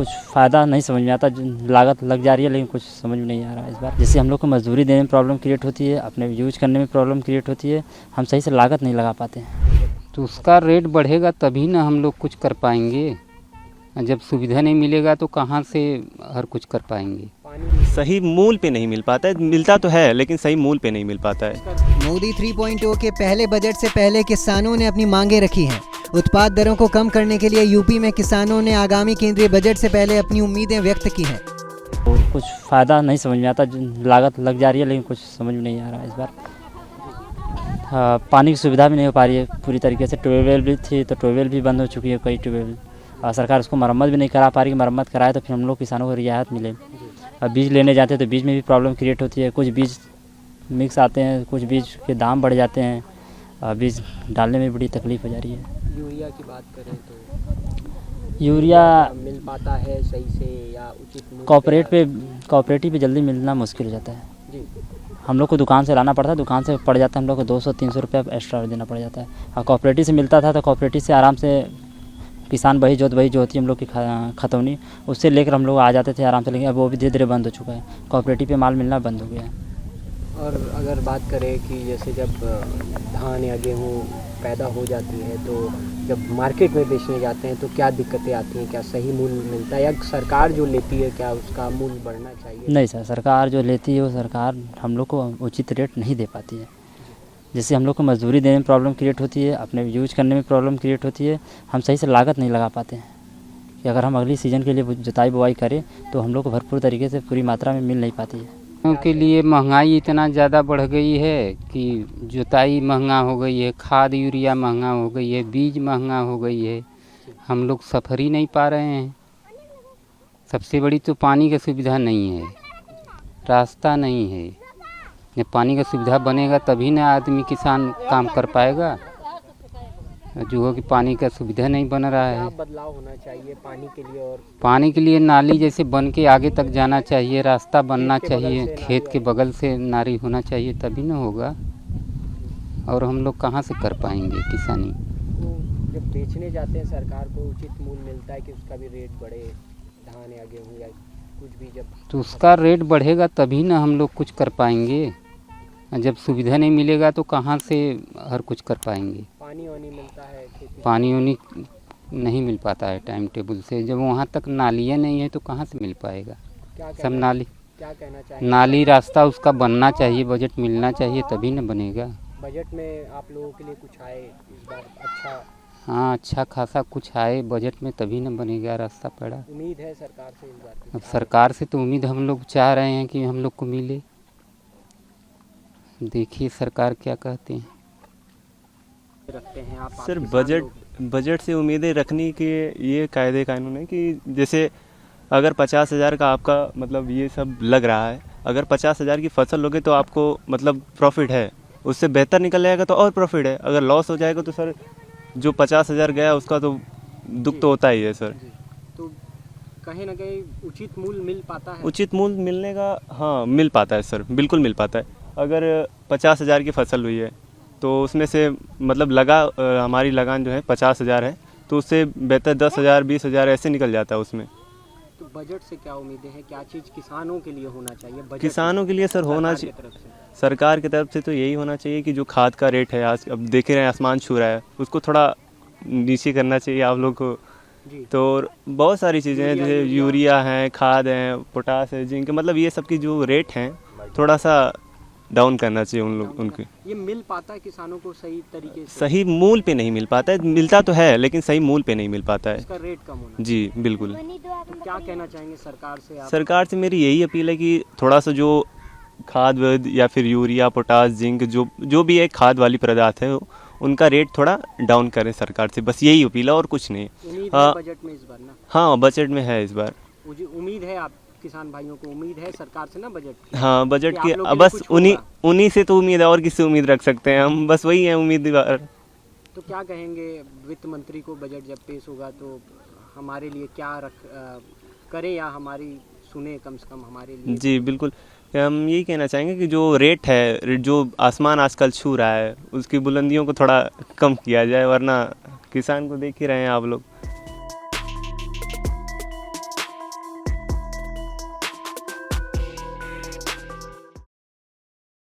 कुछ फ़ायदा नहीं समझ में आता, लागत लग जा रही है लेकिन कुछ समझ में नहीं आ रहा है इस बार। जिससे हम लोग को मजदूरी देने में प्रॉब्लम क्रिएट होती है, अपने यूज करने में प्रॉब्लम क्रिएट होती है, हम सही से लागत नहीं लगा पाते हैं। तो उसका रेट बढ़ेगा तभी ना हम लोग कुछ कर पाएंगे। जब सुविधा नहीं मिलेगा तो कहाँ से हर कुछ कर पाएंगे। सही मूल पे नहीं मिल पाता है, मिलता तो है लेकिन सही मूल पे नहीं मिल पाता है। मोदी 3.0 के पहले बजट से पहले किसानों ने अपनी मांगें रखी हैं। उत्पाद दरों को कम करने के लिए यूपी में किसानों ने आगामी केंद्रीय बजट से पहले अपनी उम्मीदें व्यक्त की हैं। तो कुछ फ़ायदा नहीं समझ में आता, लागत लग जा रही है लेकिन कुछ समझ में नहीं आ रहा है इस बार। हाँ, पानी की सुविधा भी नहीं हो पा रही है पूरी तरीके से। ट्यूबवेल भी थी तो ट्यूबवेल भी बंद हो चुकी है कई ट्यूबवेल, और सरकार उसको मरम्मत भी नहीं करा पा रही। मरम्मत कराए तो फिर हम लोग किसानों को रियायत मिले। और बीज लेने जाते हैं तो बीज में भी प्रॉब्लम क्रिएट होती है, कुछ बीज मिक्स आते हैं, कुछ बीज के दाम बढ़ जाते हैं, और बीज डालने में बड़ी तकलीफ़ हो जा रही है। यूरिया की बात करें तो यूरिया मिल पाता है सही से या उचित मूल्य कॉपरेटिव पे जल्दी मिलना मुश्किल हो जाता है जी। हम लोग को दुकान से लाना पड़ता है, दुकान से पड़ जाता है हम लोग को 200-300 रुपया एक्स्ट्रा देना पड़ जाता है। और कॉपरेटिव से मिलता था तो कॉपरेटिव से आराम से किसान वही जो होती है हम लोग की खतौनी, उससे लेकर हम लोग आ जाते थे आराम से। लेकिन अब वो भी धीरे धीरे बंद हो चुका है, कॉपरेटिव पे माल मिलना बंद हो गया है। और अगर बात करें कि जैसे जब धान या गेहूँ पैदा हो जाती है तो जब मार्केट में बेचने जाते हैं तो क्या दिक्कतें आती हैं? क्या सही मूल्य मिलता है या सरकार जो लेती है क्या उसका मूल्य बढ़ना चाहिए? नहीं सर, सरकार जो लेती है वो सरकार हम लोग को उचित रेट नहीं दे पाती है, जिससे हम लोग को मजदूरी देने में प्रॉब्लम क्रिएट होती है, अपने यूज करने में प्रॉब्लम क्रिएट होती है, हम सही से लागत नहीं लगा पाते हैं। कि अगर हम अगली सीज़न के लिए जुताई बुआई करें तो हम लोग को भरपूर तरीके से पूरी मात्रा में मिल नहीं पाती है। के लिए महंगाई इतना ज़्यादा बढ़ गई है कि जुताई महंगा हो गई है, खाद यूरिया महंगा हो गई है, बीज महंगा हो गई है, हम लोग सफ़र ही नहीं पा रहे हैं। सबसे बड़ी तो पानी की सुविधा नहीं है, रास्ता नहीं है। जब पानी का सुविधा बनेगा तभी ना आदमी किसान काम कर पाएगा। जो है कि पानी का सुविधा नहीं बन रहा है। क्या बदलाव होना चाहिए पानी के लिए? और पानी के लिए नाली जैसे बन के आगे तक जाना चाहिए, रास्ता बनना चाहिए, खेत के बगल से नाली होना चाहिए तभी ना होगा। और हम लोग कहाँ से कर पाएंगे किसानी? तो जब बेचने जाते हैं सरकार को उचित मूल्य मिलता है कि उसका भी रेट बढ़े, धान या गेहूँ या कुछ भी जब तो उसका रेट बढ़ेगा तभी ना हम लोग कुछ कर पाएंगे। जब सुविधा नहीं मिलेगा तो कहाँ से हर कुछ कर पाएंगे। पानी वानी मिलता है खेती? पानी वानी नहीं मिल पाता है टाइम टेबल से। जब वहाँ तक नालियाँ नहीं है तो कहाँ से मिल पाएगा? सब नाली, क्या कहना चाहिए? नाली रास्ता उसका बनना चाहिए, बजट मिलना चाहिए तभी ना बनेगा। बजट में आप लोगों के लिए कुछ आए इस बार? अच्छा, हाँ, अच्छा खासा कुछ आए बजट में तभी ना बनेगा रास्ता पड़ा। उम्मीद है सरकार से इस बार? अब सरकार से तो उम्मीद हम लोग चाह रहे हैं कि हम लोग को मिले। देखिए सरकार क्या कहते हैं। रखते हैं आप सर किसान बजट से उम्मीदें रखने के ये कायदे कानून है कि जैसे अगर 50,000 का आपका मतलब ये सब लग रहा है, अगर 50,000 की फसल लोगे तो आपको मतलब प्रॉफिट है, उससे बेहतर निकल जाएगा तो और प्रॉफिट है। अगर लॉस हो जाएगा तो सर जो 50,000 गया उसका तो दुख तो होता ही है सर। तो कहीं ना कहीं उचित मूल्य मिल पाता है? उचित मूल्य मिलने का हाँ मिल पाता है सर, बिल्कुल मिल पाता है। अगर 50,000 की फसल हुई है तो उसमें से मतलब हमारी लगान जो है 50,000 है, तो उससे बेहतर 10,000 20,000 ऐसे निकल जाता है उसमें। तो बजट से क्या उम्मीदें हैं? क्या चीज़ किसानों के लिए होना चाहिए बजट किसानों के लिए सर होना सरकार की चाहिए, तरफ से? सरकार की तरफ से तो यही होना चाहिए कि जो खाद का रेट है आज अब देख रहे हैं आसमान छू रहा है, उसको थोड़ा नीचे करना चाहिए आप लोग को। जी। तो बहुत सारी चीज़ें हैं जैसे यूरिया है, खाद है, पोटास है, जिंक, मतलब ये सब की जो रेट हैं थोड़ा सा डाउन करना चाहिए उन लोग उनके। ये मिल पाता है किसानों को सही तरीके से? सही मूल पे नहीं मिल पाता है, मिलता तो है लेकिन सही मूल पे नहीं मिल पाता है। इसका रेट कम होना जी बिल्कुल। तो क्या कहना चाहेंगे सरकार से आप? सरकार से मेरी यही अपील है कि थोड़ा सा जो खाद वाद या फिर यूरिया पोटास जिंक जो भी एक खाद वाली पदार्थ है उनका रेट थोड़ा डाउन करें सरकार से, बस यही अपील है और कुछ नहीं। उम्मीद है बजट में इस बार ना? हाँ बजट में है इस बार। मुझे उम्मीद है आप किसान भाइयों को उम्मीद है सरकार से ना बजट की? हाँ बजट कि आप की लोगों के लिए बस कुछ उन्हीं से तो उम्मीद है, और किससे उम्मीद रख सकते हैं हम, बस वही है उम्मीदवार। तो क्या कहेंगे वित्त मंत्री को बजट जब पेश होगा तो हमारे लिए क्या करें या हमारी सुने कम से कम हमारे लिए? जी बिल्कुल, हम यही कहना चाहेंगे कि जो रेट है, जो आसमान आजकल छू रहा है, उसकी बुलंदियों को थोड़ा कम किया जाए, वरना किसान को देख ही रहे हैं आप लोग।